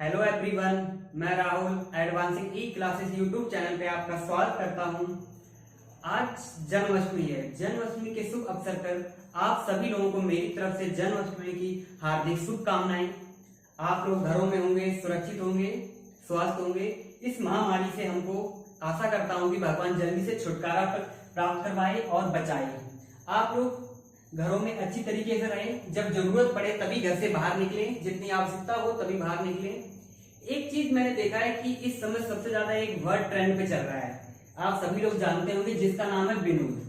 Hello everyone, मैं Rahul advancing ई classes YouTube channel पे आपका स्वागत करता हूं। आज जन्माष्टमी है। जन्माष्टमी के शुभ अवसर पर आप सभी लोगों को मेरी तरफ से जन्माष्टमी की हार्दिक शुभकामनाएं। आप लोग घरों में होंगे, सुरक्षित होंगे, स्वस्थ होंगे। इस महामारी से हमको आशा करता हूं कि भगवान जल्दी से छुटकारा प्राप्त करवाए और बचाए। आप लोग घरों में अच्छी तरीके से रहें। जब जरूरत पड़े तभी घर से बाहर निकलें, जितनी आवश्यकता हो तभी बाहर निकलें। एक चीज मैंने देखा है कि इस समय सबसे ज्यादा एक वर्ड ट्रेंड पे चल रहा है, आप सभी लोग जानते होंगे, जिसका नाम है विनोद।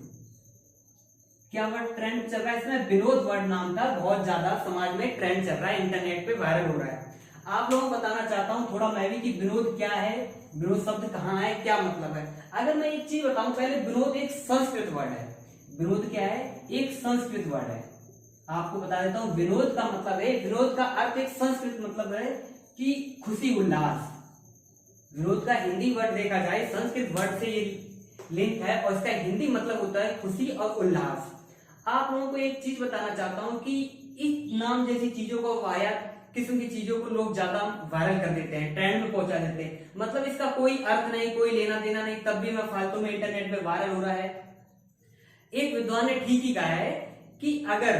क्या वर्ड ट्रेंड चल रहा है इसमें? विनोद वर्ड नाम का बहुत ज्यादा समाज में ट्रेंड चल रहा है, इंटरनेट पे वायरल हो रहा है। आप लोगों को बताना चाहता हूँ थोड़ा मैं भी कि विनोद क्या है, विनोद शब्द कहाँ है, क्या मतलब है। अगर मैं एक चीज बताऊं पहले, विनोद एक संस्कृत वर्ड है। विनोद क्या है? एक संस्कृत वर्ड है। आपको बता देता हूं, विनोद का मतलब है, विनोद का अर्थ एक संस्कृत मतलब है कि खुशी उल्लास। विनोद का हिंदी वर्ड देखा जाए संस्कृत वर्ड से ये लिंक है और इसका हिंदी मतलब होता है खुशी और उल्लास। आप लोगों को एक चीज बताना चाहता हूं कि इस नाम जैसी चीजों को, वाया किस्म की चीजों को लोग ज्यादा वायरल कर देते हैं, ट्रेंड में पहुंचा देते हैं। मतलब इसका कोई अर्थ नहीं, कोई लेना देना नहीं, तब भी मैं फालतू में इंटरनेट पे वायरल हो रहा है। एक विद्वान ने ठीक ही कहा है कि अगर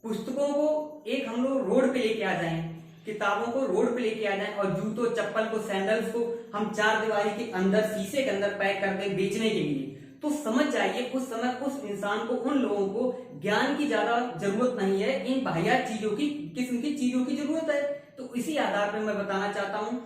पुस्तकों को एक हम लोग रोड पे लेके आ जाएं, किताबों को रोड पे लेके आ जाएं और जूतों, चप्पल को, सैंडल्स को हम चार दीवारी के अंदर, शीशे के अंदर पैक कर दें बेचने के लिए, तो समझ जाइए उस समय उस इंसान को, उन लोगों को ज्ञान की ज्यादा जरूरत नहीं है, इन बाह्य चीजों की, किस्म की चीजों की जरूरत है। तो इसी आधार पर मैं बताना चाहता हूं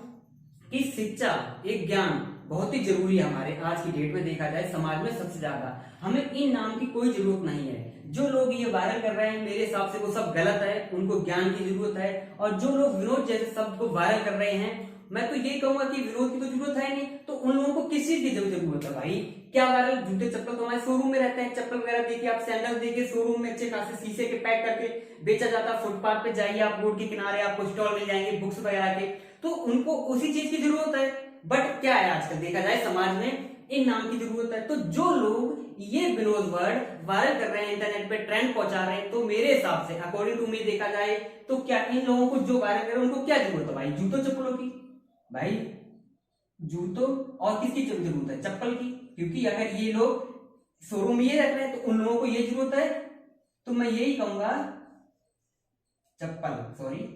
कि शिक्षा, एक ज्ञान बहुत ही जरूरी है हमारे आज की डेट में। देखा जाए समाज में सबसे ज्यादा हमें इन नाम की कोई जरूरत नहीं है। जो लोग ये वायरल कर रहे हैं मेरे हिसाब से वो सब गलत है, उनको ज्ञान की जरूरत है। और जो लोग विनोद जैसे शब्द को वायरल कर रहे हैं, मैं तो ये कहूंगा कि विनोद की तो जरूरत है नहीं, तो उन लोगों को किस चीज की जरूरत है भाई? क्या वायरल? जूते चप्पल तो हमारे शोरूम में रहते हैं, चप्पल वगैरह देखिए आप, सैंडल देखिए शोरूम में अच्छे खासे शीशे के पैक करके बेचा जाता है। फुटपाथ पे जाइए आप, रोड के किनारे आपको स्टॉल मिल जाएंगे बुक्स वगैरह के, तो उनको उसी चीज की जरूरत है। बट क्या है, आजकल देखा जाए समाज में इन नाम की जरूरत है। तो जो लोग ये विनोद वर्ड वायरल कर रहे हैं, इंटरनेट पे ट्रेंड पहुंचा रहे हैं, तो मेरे हिसाब से, अकॉर्डिंग टू मी देखा जाए तो क्या इन लोगों को जो वायरल कर रहे हैं उनको क्या जरूरत है भाई? जूतों चप्पलों की? भाई जूतों और किसकी जरूरत है? चप्पल की। क्योंकि अगर ये लोग शोरूम ये रख रहे हैं तो उन लोगों को ये जरूरत है। तो मैं यही कहूंगा, चप्पल, सॉरी,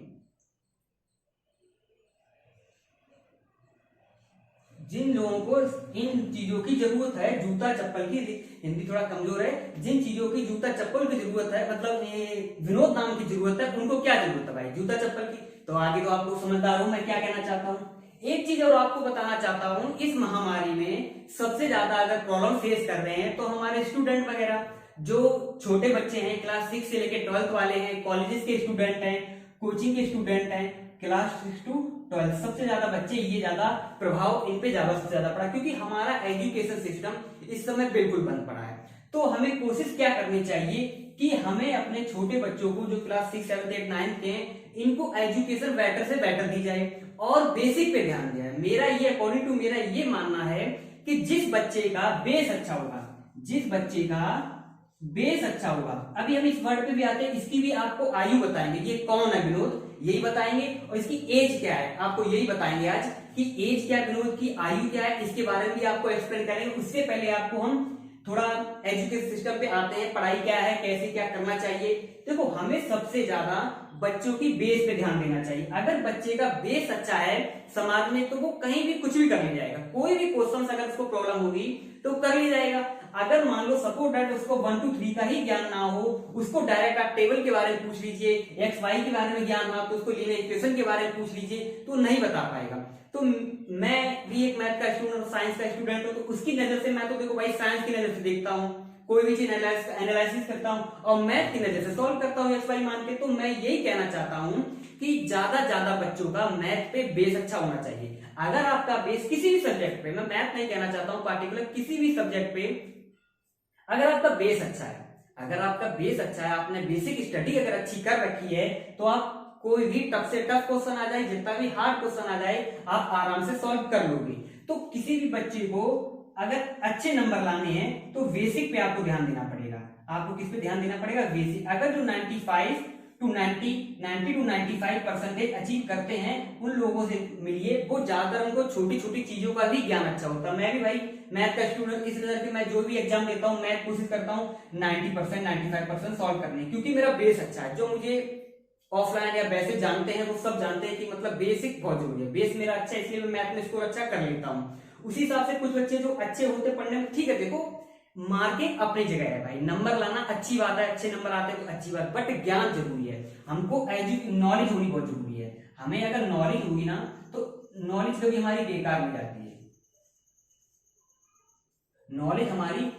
जिन लोगों को इन चीजों की जरूरत है, जूता चप्पल की, हिंदी थोड़ा कमजोर है, जिन चीजों की जूता चप्पल की जरूरत है, मतलब विनोद नाम की जरूरत है, उनको क्या जरूरत है भाई? जूता चप्पल की। तो आगे तो आप लोग समझदार हो मैं क्या कहना चाहता हूँ। एक चीज और आपको बताना चाहता हूँ, इस महामारी में सबसे ज्यादा अगर प्रॉब्लम फेस कर रहे हैं तो हमारे स्टूडेंट वगैरह, जो छोटे बच्चे हैं, क्लास 6 से लेकर 12th वाले हैं, कॉलेजेस के स्टूडेंट हैं, कोचिंग के स्टूडेंट हैं, क्लास 6 to 12, सबसे ज्यादा बच्चे, ये ज्यादा प्रभाव इन पे ज्यादा से ज्यादा पड़ा, क्योंकि हमारा एजुकेशन सिस्टम इस समय बिल्कुल बंद पड़ा है। तो हमें कोशिश क्या करनी चाहिए कि हमें अपने छोटे बच्चों को, जो क्लास 6, 7, 8, 9 के हैं, इनको एजुकेशन बेटर से बेटर दी जाए और बेसिक पे ध्यान दिया जाए। मेरा ये, अकॉर्डिंग टू मेरा ये मानना है कि जिस बच्चे का बेस अच्छा होगा, जिस बच्चे का बेस अच्छा होगा, अभी हम इस वर्ड पे भी आते हैं, इसकी भी आपको आयु बताएंगे, ये कौन है विनोद, यही बताएंगे, और इसकी एज क्या है आपको यही बताएंगे आज, कि एज क्या है विनोद की, आयु क्या है, इसके बारे में भी आपको एक्सप्लेन करेंगे। उससे पहले आपको हम थोड़ा एजुकेशन सिस्टम पे आते हैं, पढ़ाई क्या है, कैसे क्या करना चाहिए। देखो, हमें सबसे ज्यादा बच्चों की बेस पे ध्यान देना चाहिए। अगर बच्चे का बेस अच्छा है समाज में, तो वो कहीं भी कुछ भी कर ले जाएगा। कोई भी क्वेश्चन अगर उसको प्रॉब्लम होगी तो कर ले जाएगा। अगर मान लो सपोर्ट दैट उसको 1 to 3 का ही ज्ञान ना हो, उसको डायरेक्ट आप टेबल के बारे में पूछ लीजिए, एक्स वाई के बारे में ज्ञान हो तो उसको लीनियर इक्वेशन के बारे में पूछ लीजिए, तो नहीं बता पाएगा। तो मैं भी एक मैथ का स्टूडेंट, साइंस का स्टूडेंट हूं, तो उसकी नजर से मैं तो देखो भाई साइंस की नजर से देखता हूँ, कोई भी चीज एनालिसिस करता हूँ और मैथ की नजर से सॉल्व करता हूँ एक्स वाई मान के। तो मैं यही कहना चाहता हूँ कि ज्यादा बच्चों का मैथ पे बेस अच्छा होना चाहिए। अगर आपका बेस किसी भी सब्जेक्ट पे, मैं मैथ नहीं कहना चाहता हूँ पार्टिकुलर, किसी भी सब्जेक्ट पे अगर आपका बेस अच्छा है, अगर आपका बेस अच्छा है, आपने बेसिक स्टडी अगर अच्छी कर रखी है, तो आप कोई भी टफ से टफ क्वेश्चन आ जाए, जितना भी हार्ड क्वेश्चन आ जाए, आप आराम से सॉल्व कर लोगे। तो किसी भी बच्चे को अगर अच्छे नंबर लाने हैं तो बेसिक पे आपको ध्यान देना पड़ेगा। आपको किस पे ध्यान देना पड़ेगा? बेसिक। अगर जो 95 90 to 95% अचीव करते हैं, उन लोगों से मिलिए। वो ज्यादातर उनको छोटी छोटी चीजों का भी ज्ञान अच्छा होता है। मैं भी भाई मैथ का स्टूडेंट, इस वजह से मैं जो भी एग्जाम देता हूँ मैथ कोशिश करता हूँ 90% 95% सॉल्व करने, क्योंकि मेरा बेस अच्छा है। जो मुझे ऑफलाइन या वैसे जानते हैं वो सब जानते हैं कि मतलब बेसिक बहुत जरूरी है। बेस मेरा अच्छा है, इसलिए मैं मैथ में स्कोर अच्छा कर लेता हूँ। उसी हिसाब से कुछ बच्चे जो अच्छे होते पढ़ने में, ठीक है देखो मार्किंग अपनी जगह है भाई, नंबर लाना अच्छी बात है, अच्छे नंबर आते हैं तो अच्छी बात, बट ज्ञान जरूरी है। हमको नॉलेज होनी बहुत जरूरी है। हमें अगर नॉलेज होगी ना तो नॉलेज कभी हमारी बेकार नहीं जाती है। नॉलेज हमारी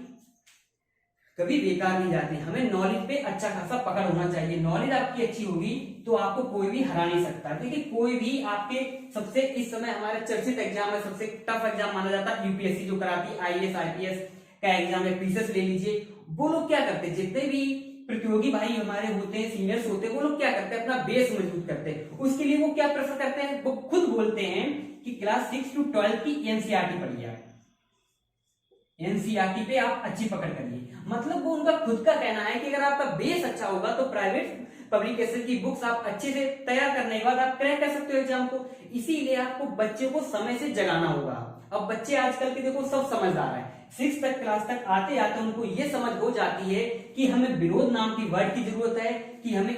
कभी बेकार नहीं जाती। हमें नॉलेज पे अच्छा खासा पकड़ होना चाहिए। नॉलेज आपकी अच्छी होगी तो आपको कोई भी हरा नहीं सकता। देखिए कोई भी आपके सबसे इस समय हमारा चर्चित एग्जाम है, सबसे टफ एग्जाम माना जाता है यूपीएससी जो कराती है, आईएएस आईपीएस का एग्जाम है, पीसीएस ले लीजिए। वो लोग क्या करते हैं, जितने भी प्रतियोगी भाई हमारे होते हैं, सीनियर्स होते हैं, वो लोग क्या करते हैं, अपना बेस मजबूत करते हैं। उसके लिए वो क्या प्रेफर करते हैं, वो खुद बोलते हैं कि क्लास 6 to 12 की एनसीईआरटी पढ़िए, एनसीईआरटी पे आप अच्छी पकड़ करिए। मतलब वो उनका खुद का कहना है कि अगर आपका बेस अच्छा होगा तो प्राइवेट पब्लिकेशन की बुक्स आप अच्छे से तैयार करने के बाद आप क्रैक कर सकते हो एग्जाम को। इसीलिए आपको बच्चे को समय से जगाना होगा। अब बच्चे आजकल के देखो सब समझदार है, 6 तक क्लास तक आते आते उनको ये समझ हो जाती है कि हमें विरोध नाम की वर्ड की जरूरत है, कि हमें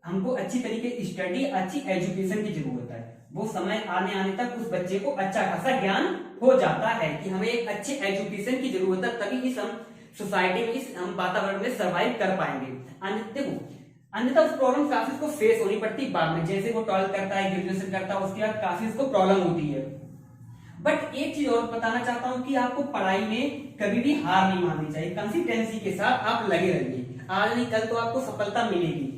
हमको अच्छी तरीके स्टडी, अच्छी एजुकेशन की जरूरत है। वो समय आने आने तक उस बच्चे को अच्छा खासा ज्ञान हो जाता है कि हमें एक अच्छी एजुकेशन की जरूरत है, तभी इस हम सोसाइटी में, इस हम वातावरण में सर्वाइव कर पाएंगे। अन्यथा उस प्रॉब्लम काफी उसको फेस होनी पड़ती बाद में, जैसे वो 12 करता है, ग्रेजुएशन करता है, उसके बाद काफी उसको प्रॉब्लम होती है। बट एक चीज और बताना चाहता हूं कि आपको पढ़ाई में कभी भी हार नहीं माननी चाहिए। कंसिस्टेंसी के साथ आप लगे रहिए, आज नहीं कल तो आपको सफलता मिलेगी।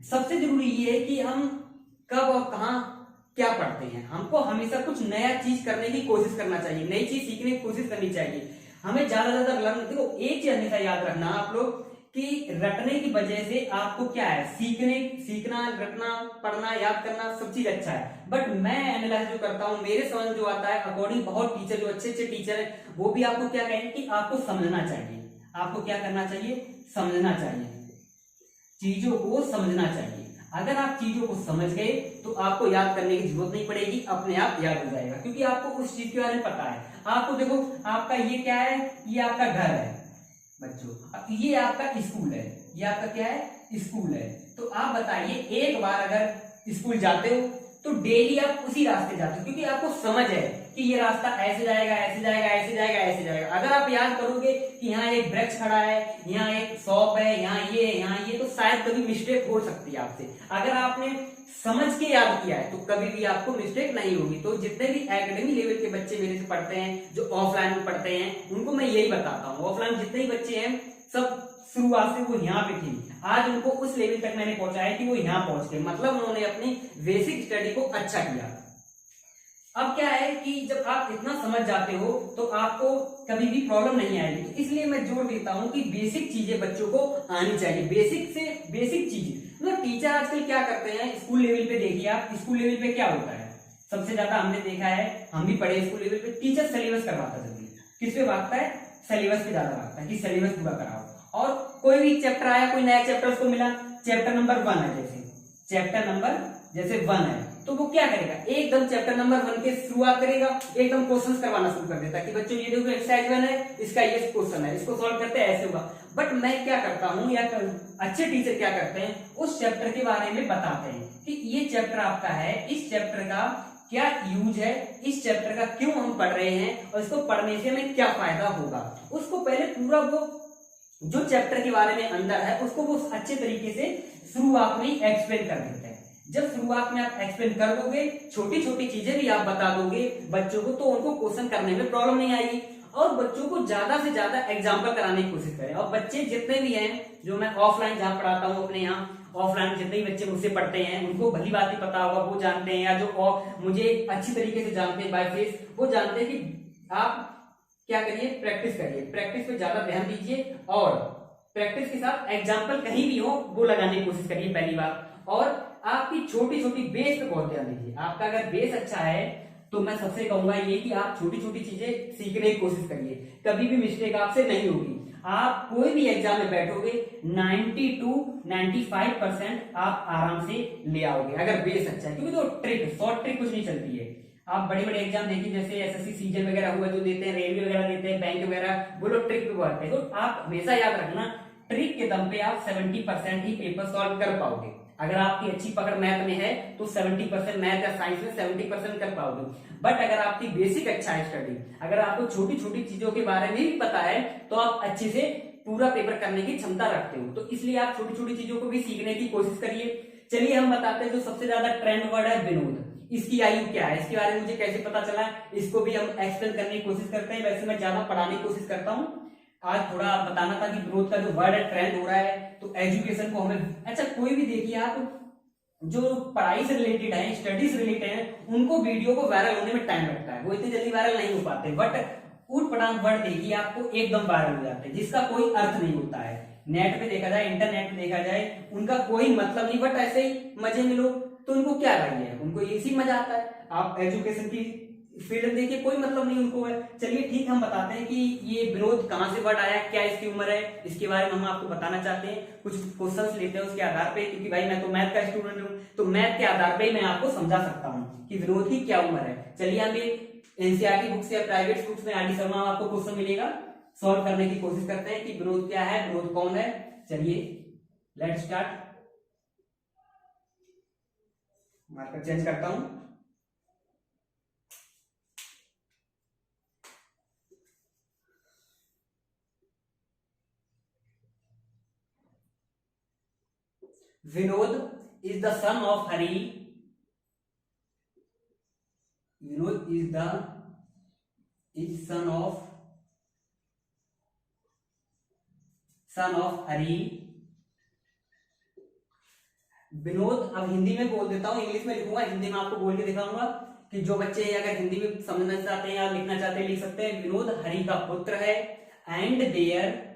सबसे जरूरी ये है कि हम कब और कहां क्या पढ़ते हैं। हमको हमेशा कुछ नया चीज करने की कोशिश करना चाहिए, नई चीज सीखने की कोशिश करनी चाहिए। हमें ज्यादा लर्न, देखो एक चीज हमेशा याद रखना आप लोग कि रटने की वजह से आपको क्या है, सीखना, रटना, पढ़ना, याद करना सब चीज अच्छा है। बट मैं एनालाइज जो करता हूं, मेरे समझ जो आता है अकॉर्डिंग, बहुत टीचर जो अच्छे अच्छे टीचर है वो भी आपको क्या कहेंगे कि आपको समझना चाहिए। आपको क्या करना चाहिए, समझना चाहिए, चीजों को समझना चाहिए। अगर आप चीजों को समझ गए तो आपको याद करने की जरूरत नहीं पड़ेगी, अपने आप याद हो जाएगा, क्योंकि आपको उस चीज के बारे में पता है। आपको देखो आपका ये क्या है, ये आपका घर है बच्चों, ये आपका स्कूल है, ये आपका क्या है, स्कूल है। तो आप बताइए एक बार अगर स्कूल जाते हो तो डेली आप उसी रास्ते जाते हो, क्योंकि आपको समझ है कि ये रास्ता ऐसे जाएगा, ऐसे जाएगा, ऐसे जाएगा, ऐसे जाएगा। अगर आप याद करोगे कि यहाँ एक वृक्ष खड़ा है, यहाँ एक शॉप है, यहाँ ये, तो शायद कभी मिस्टेक हो सकती है आपसे। अगर आपने समझ के याद किया है तो कभी भी आपको मिस्टेक नहीं होगी। तो जितने भी एकेडमी लेवल के बच्चे मेरे से पढ़ते हैं, जो ऑफलाइन में पढ़ते हैं, उनको मैं यही बताता हूँ। ऑफलाइन जितने ही बच्चे हैं सब शुरुआत से वो यहाँ पे थे, आज उनको उस लेवल तक मैंने पहुंचाया कि वो यहाँ पहुंच गए, मतलब उन्होंने अपनी बेसिक स्टडी को अच्छा किया। अब क्या है कि जब आप इतना समझ जाते हो तो आपको कभी भी प्रॉब्लम नहीं आएगी। तो इसलिए मैं जोर देता हूं कि बेसिक चीजें बच्चों को आनी चाहिए, बेसिक से बेसिक चीजें। मतलब टीचर आजकल क्या करते हैं, स्कूल लेवल पे देखिए आप, स्कूल लेवल पे क्या होता है, सबसे ज्यादा हमने देखा है, हम भी पढ़े स्कूल लेवल पे, टीचर सिलेबस करवाता जल्दी, किस पे भागता है, सिलेबस पे ज्यादा भागता है कि सिलेबस पूरा कराओ। और कोई भी चैप्टर आया, कोई नया चैप्टर उसको मिला, चैप्टर नंबर 1 है, चैप्टर नंबर जैसे 1 है, तो वो क्या करेगा, एकदम चैप्टर नंबर 1 के शुरुआत करेगा, एकदम क्वेश्चंस करवाना शुरू कर देता है कि बच्चों ये देखो एक्सरसाइज 1 है, इसका ये क्वेश्चन है, इसको सॉल्व करते हैं, ऐसे होगा। बट मैं क्या करता हूं, या अच्छे टीचर क्या करते हैं, उस चैप्टर के बारे में बताते हैं कि ये चैप्टर आपका है, इस चैप्टर का क्या यूज है, इस चैप्टर का क्यों हम पढ़ रहे हैं और इसको पढ़ने से हमें क्या फायदा होगा। उसको पहले पूरा वो जो चैप्टर के बारे में अंदर है उसको वो अच्छे तरीके से शुरुआत में एक्सप्लेन कर देते हैं। जब शुरुआत में आप एक्सप्लेन कर दोगे, छोटी छोटी चीजें भी आप बता दोगे बच्चों को, तो उनको क्वेश्चन करने में प्रॉब्लम नहीं आएगी। और बच्चों को ज्यादा से ज्यादा एग्जाम्पल कराने की कोशिश करें। और बच्चे जितने भी हैं, जो मैं ऑफलाइन जहां पढ़ाता हूँ अपने यहाँ, ऑफलाइन जितने भी बच्चे मुझसे पढ़ते हैं उनको भली बात ही पता होगा, वो जानते हैं, या जो मुझे अच्छी तरीके से जानते हैं बाय फेस, वो जानते हैं कि आप क्या करिए, प्रैक्टिस करिए, प्रैक्टिस पे ज्यादा ध्यान दीजिए और प्रैक्टिस के साथ एग्जाम्पल कहीं भी हो वो लगाने की कोशिश करिए पहली बार। और आपकी छोटी छोटी बेस पे बहुत ध्यान दीजिए। आपका अगर बेस अच्छा है तो मैं सबसे कहूंगा ये कि आप छोटी छोटी चीजें सीखने की कोशिश करिए, कभी भी मिस्टेक आपसे नहीं होगी। आप कोई भी एग्जाम में बैठोगे 90 to 95% आप आराम से ले आओगे अगर बेस अच्छा है, क्योंकि तो ट्रिक शॉर्ट ट्रिक कुछ नहीं चलती है। आप बड़े बड़े एग्जाम देखिए, जैसे एसएससी सीजन वगैरह हुआ जो देते हैं, रेलवे वगैरह देते हैं, बैंक वगैरह, वो लोग ट्रिक पे बढ़ते हैं। तो आप हमेशा याद रखना ट्रिक के दम पे आप 70% ही पेपर सॉल्व कर पाओगे। अगर आपकी अच्छी पकड़ मैथ में है तो 70% मैथ या साइंस में 70% कर पाओगे। बट अगर आपकी बेसिक अच्छा है स्टडी, अगर आपको छोटी छोटी चीजों के बारे में भी पता है तो आप अच्छे से पूरा पेपर करने की क्षमता रखते हो। तो इसलिए आप छोटी छोटी चीजों को भी सीखने की कोशिश करिए। चलिए हम बताते हैं जो सबसे ज्यादा ट्रेंड वर्ड है विनोद, इसकी आयु क्या है, इसके बारे में मुझे कैसे पता चला, इसको भी हम एक्सप्लेन करने की कोशिश करते हैं। वैसे मैं ज्यादा पढ़ाने की कोशिश करता हूँ, आज थोड़ा बताना था कि ग्रोथ का जो वर्ड है ट्रेंड हो रहा है, तो एजुकेशन को हमें, अच्छा कोई भी देखिए आप जो पढ़ाई से रिलेटेड है, स्टडी से रिलेटेड है, उनको वीडियो को वायरल होने में टाइम लगता है, वो इतनी जल्दी वायरल नहीं हो पाते। बट उठ पटांग वर्ड देखिए आपको एकदम वायरल हो जाते हैं, जिसका कोई अर्थ नहीं होता है। नेट पे देखा जाए, इंटरनेट पे देखा जाए, उनका कोई मतलब नहीं, बट ऐसे ही मजे में लोग, तो उनको क्या चाहिए, उनको इसी मजा आता है। आप एजुकेशन की फील्ड देखिए, कोई मतलब नहीं उनको है। चलिए ठीक, हम बताते हैं कि ये विनोद कहाँ से वर्ड आया, क्या इसकी उम्र है, इसके बारे में हम आपको बताना चाहते हैं। कुछ क्वेश्चंस लेते हैं उसके आधार पे, क्योंकि भाई मैं तो मैथ का स्टूडेंट हूँ, तो मैथ के आधार पे मैं आपको समझा सकता हूँ कि विनोद की क्या उम्र है। चलिए हम एनसीईआरटी बुक्स या प्राइवेट बुक्स में आरडी शर्मा आपको क्वेश्चन मिलेगा, सॉल्व करने की कोशिश करते हैं कि विनोद क्या है, विनोद कौन है। चलिए लेट स्टार्ट। मार्कर चेंज करता हूं। Vinod is the son of Hari, Vinod is sun of Hari. Vinod, अब हिंदी में बोल देता हूं, इंग्लिश में लिखूंगा, हिंदी में आपको बोल के दिखाऊंगा कि जो बच्चे अगर हिंदी में समझना चाहते हैं या लिखना चाहते हैं लिख सकते हैं। विनोद हरि का पुत्र है and there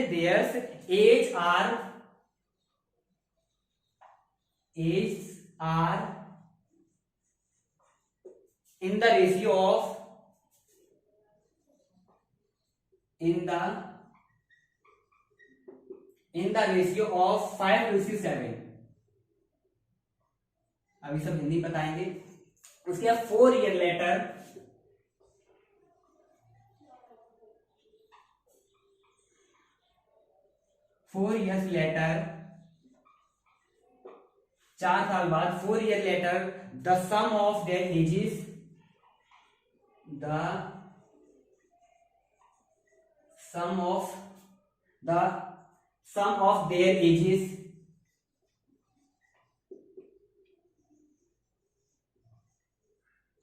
their age are in the ratio of 5:7। अभी सब हिंदी बताएंगे। उसके बाद 4 years later, 4 साल बाद, 4 years later, the sum of their ages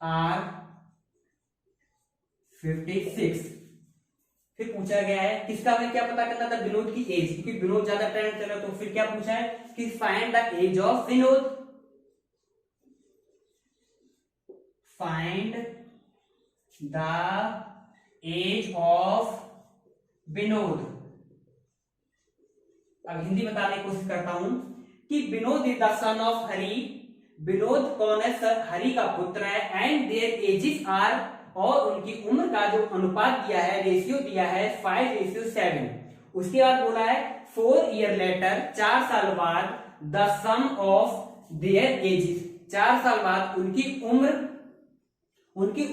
are 56। फिर पूछा गया है किसका, हमें क्या पता करना था, विनोद की एज, क्योंकि विनोद ज्यादा ट्रेंड चला, तो फिर क्या पूछा है कि find the age of Vinod, find the age of Vinod. अब हिंदी बताने की कोशिश करता हूं कि Vinod is the son of Hari, Vinod कौन है, सर हरि का पुत्र है, एंड देयर एजेस आर, और उनकी उम्र का जो अनुपात दिया है, रेशियो दिया है 5:7। उसके बाद बोला है 4 years later, 4 साल बाद, the sum of their ages, 4 साल बाद उनकी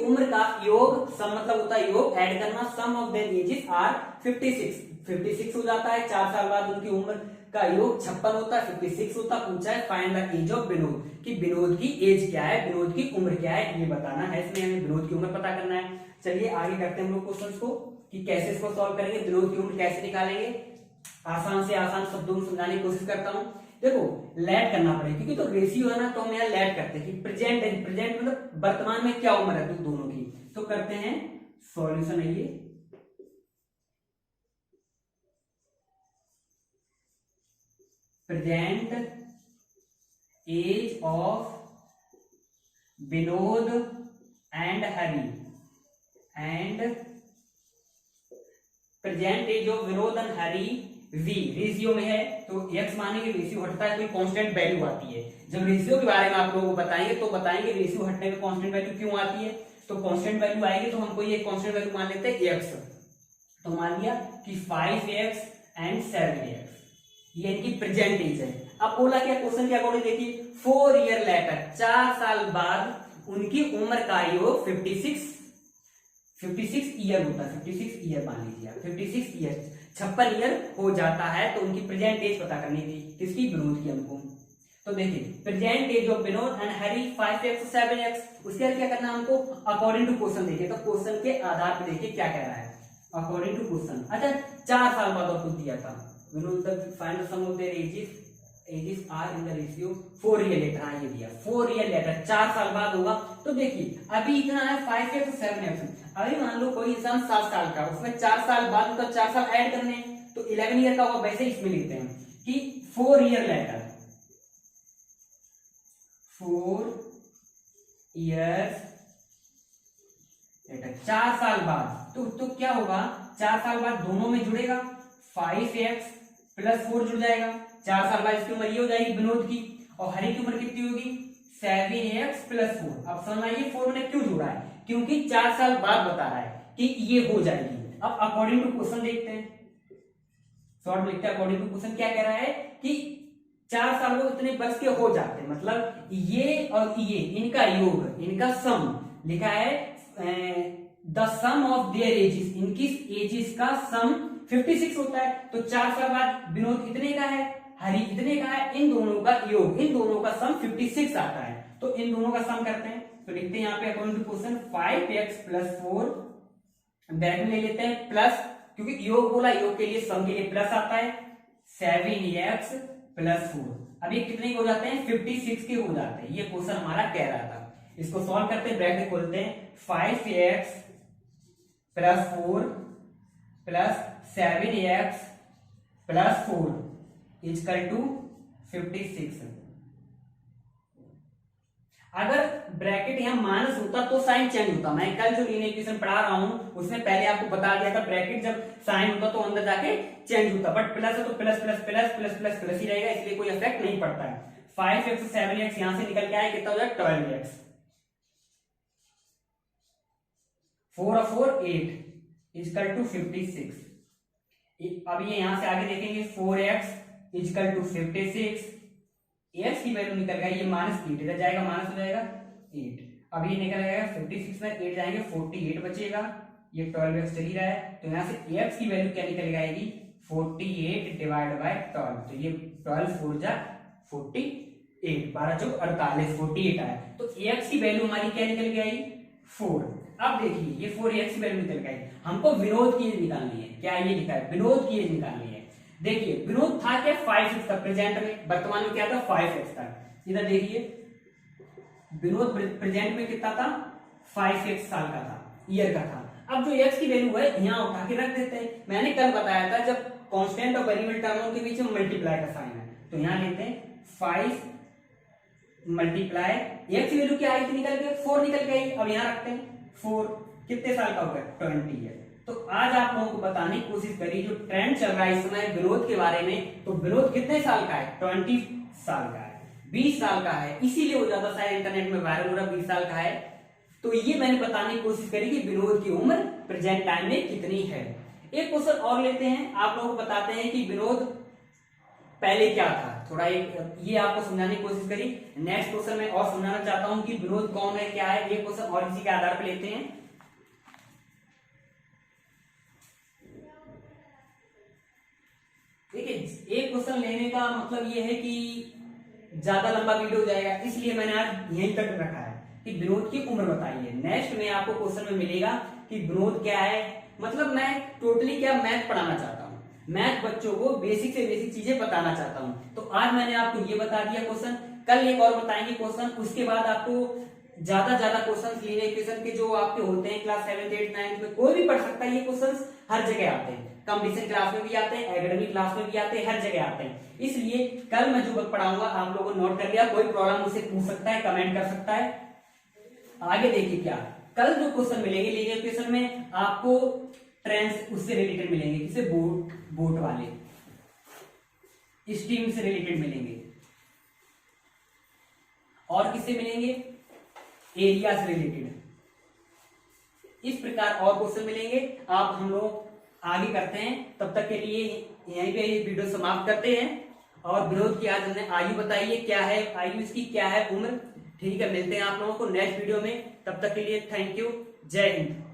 उम्र का योग, सम मतलब होता है योग, ऐड करना, सम ऑफ देयर एजेस आर 56 हो जाता है। 4 साल बाद उनकी उम्र का योग 56 होता है, 56 होता। पूछा है find the age of Vinod, कि विनोद की एज क्या है, विनोद की उम्र क्या है, ये बताना है। इसमें हमें विनोद की उम्र पता करना है। चलिए आगे करते हैं हम लोग क्वेश्चंस को कि कैसे इसको सॉल्व करेंगे, विनोद की उम्र कैसे निकालेंगे। आसान से आसान शब्दों में समझाने की कोशिश करता हूं। देखो लेट करना पड़ेगा, क्योंकि तो रेशियो है ना, तो हम यहाँ लेट करते हैं कि प्रेजेंट मतलब वर्तमान में क्या उम्र है दोनों की। तो करते हैं सॉल्यूशन है ये, present age of Vinod and Hari, and present age of Vinod and Hari v ratio में है तो x मानेंगे, रेशियो हटता है कोई कांस्टेंट वैल्यू आती है। जब रेशियो के बारे में आप लोगों को बताएंगे तो बताएंगे रेशियो हटने में कांस्टेंट वैल्यू क्यों आती है। तो कांस्टेंट वैल्यू आएगी तो हमको ये कांस्टेंट वैल्यू मान लेते हैं x। तो मान लिया कि 5x एंड 7x ये इनकी प्रेजेंट एज है। अब बोला क्या क्वेश्चन के अकॉर्डिंग देखिए 4 ईयर लेटर 4 साल बाद उनकी उम्र का योग 56 ईयर होता है। 56 ईयर मान लीजिए आप, 56 ईयर 56 ईयर हो जाता है तो उनकी प्रेजेंट एज पता करनी थी किसकी, विनोद की हमको। तो देखिए present age of Vinod and Hari 5x 7x। उसके बाद क्या करना है हमको, अकॉर्डिंग टू क्वेश्चन देखिए। तो क्वेश्चन के आधार पर देखिए क्या कह रहा है अकॉर्डिंग टू क्वेश्चन। अच्छा 4 साल बाद और कुछ दिया था, Vinod the find sum of their ages are in the ratio 4 year later. हाँ ये दिया 4 ईयर लेटर 4 साल बाद होगा। तो देखिए अभी इतना है 5x 7x। अभी मान लो कोई इंसान 7 साल का, उसमें 4 साल बाद मतलब 4 साल ऐड करने हैं तो 11 ईयर का होगा। वैसे इसमें लिखते हैं कि 4 ईयर लेटर 4 साल बाद तो क्या होगा, 4 साल बाद दोनों में जुड़ेगा 5x + 4 जुड़ जाएगा। 4 साल बाद इसकी उम्र ये हो जाएगी विनोद की, और हरी की उम्र कितनी होगी 7x + 4। अब समझ आइए 4 ने क्यों जोड़ा है, क्योंकि 4 साल बाद बता रहा है कि ये हो जाएगी। अब अकॉर्डिंग टू क्वेश्चन देखते हैं, शॉर्ट में लिखते हैं अकॉर्डिंग टू क्वेश्चन क्या कह रहा है कि 4 साल वो इतने वर्ष के हो जाते हैं, मतलब ये और ये इनका योग, इनका सम लिखा है the sum of their ages, इनकी एजेस का सम 56 होता है। तो 4 साल बाद विनोद इतने का है, हरी इतने का है, इन दोनों का योग, इन दोनों का सम 56 आता है। तो इन दोनों का सम करते हैं तो लिखते हैं यहाँ पे according to question 5x + 4 bracket में ले लेते हैं प्लस, क्योंकि योग बोला, योग के लिए सम के लिए प्लस आता है 7x + 4। अब ये कितने के हो जाते हैं 56 के हो जाते हैं। ये क्वेश्चन हमारा कह रहा था। इसको सॉल्व करते हैं, ब्रैकेट खोलते हैं 5x + 4 + 7x + 4 = 56। अगर ब्रैकेट यहां माइनस होता तो साइन चेंज होता। मैं कल जो लीनियर इक्वेशन पढ़ा रहा हूं उसमें पहले आपको बता दिया था ब्रैकेट जब साइन होता तो अंदर जाके चेंज होता, बट प्लस है तो plus plus plus plus plus plus ही रहेगा, इसलिए कोई इफेक्ट नहीं पड़ता है। 5x 7x यहां से निकल के आए, कितना हो जाए 12x, 4 और 4 8 = 56। अब ये यहां से आगे देखेंगे 4x = 56, x की वैल्यू निकल गई, ये -8 इधर जाएगा, माइनस हो जाएगा 8। अब ये निकल जाएगा 56 में 8 जाएंगे 48 बचेगा, ये 12x चल ही रहा है। तो यहाँ से x की वैल्यू क्या निकल आएगी 48 / 12। तो ये 12 4 जा 48, 12 चौक 48, 48 आया। तो x की वैल्यू हमारी क्या निकल के आई 4। अब देखिए ये 4x की वैल्यू निकल गई, हमको विनोद की एज निकालनी है। क्या ये लिखा है, विनोद की एज निकालनी है। देखिए विनोद था क्या 5x तक, प्रेजेंट में, वर्तमान में क्या था 5x तक। इधर देखिए विनोद प्रेजेंट में कितना था 5x साल का था, ईयर का था। अब जो x की वैल्यू है यहाँ उठा के रख देते हैं। मैंने कल बताया था जब कांस्टेंट और वेरिएबल टर्मों के बीच में मल्टीप्लाई का साइन है, तो यहाँ लेते हैं 5 × x की वैल्यू क्या आई थी, निकल के 4 निकल गई। अब यहाँ रखते हैं 4, कितने साल का होगा 20 ईयर। तो आज आप लोगों को बताने की कोशिश करी जो ट्रेंड चल रहा है इस समय विनोद के बारे में, तो विनोद कितने साल का है 20 साल का है, 20 साल का है, इसीलिए वो ज्यादा शायद इंटरनेट में वायरल हो रहा है 20 साल का है। तो ये मैंने बताने की कोशिश करी कि विनोद की उम्र प्रेजेंट टाइम में कितनी है। एक क्वेश्चन और लेते हैं, आप लोगों को बताते हैं कि विनोद पहले क्या था, थोड़ा एक ये आपको समझाने की कोशिश करी। नेक्स्ट क्वेश्चन में और समझाना चाहता हूं कि विनोद कौन है क्या है, ये क्वेश्चन और इसी के आधार पर लेते हैं। देखिए एक क्वेश्चन लेने का मतलब ये है कि ज्यादा लंबा वीडियो हो जाएगा, इसलिए मैंने आज यहीं तक रखा है कि विनोद की उम्र बताइए। नेक्स्ट में आपको क्वेश्चन में मिलेगा कि विनोद क्या है, मतलब मैं टोटली क्या मैथ पढ़ाना चाहता हूँ, मैथ बच्चों को बेसिक से बेसिक चीजें बताना चाहता हूँ। तो आज मैंने आपको ये बता दिया क्वेश्चन, कल एक और बताएंगे क्वेश्चन, उसके बाद आपको ज्यादा क्वेश्चन लीनियर इक्वेशन के जो आपके होते हैं क्लास 7th 8th 9th में कोई भी पढ़ सकता है। ये क्वेश्चन हर जगह आते हैं, कंपटीशन क्लास में भी आते हैं, एकेडमिक क्लास में भी आते हैं, हर जगह आते हैं। इसलिए कल मैं जो पढ़ाऊंगा आप लोगों ने नोट कर लिया, कोई प्रॉब्लम मुझसे पूछ सकता है, कमेंट कर सकता है। आगे देखिए क्या कल जो क्वेश्चन मिलेंगे लीनियर इक्वेशन में, आपको ट्रेंड्स उससे रिलेटेड मिलेंगे, किसे बोट वाले स्ट्रीम से रिलेटेड मिलेंगे। और किससे मिलेंगे? एरिया से रिलेटेड। इस प्रकार और क्वेश्चन मिलेंगे। आप हम लोग आगे करते हैं, तब तक के लिए यहीं पे ये वीडियो समाप्त करते हैं। और विनोद की आज हमने आयु बताई है, क्या है आयु इसकी, क्या है उम्र। ठीक है, मिलते हैं आप लोगों को नेक्स्ट वीडियो में। तब तक के लिए थैंक यू, जय हिंद।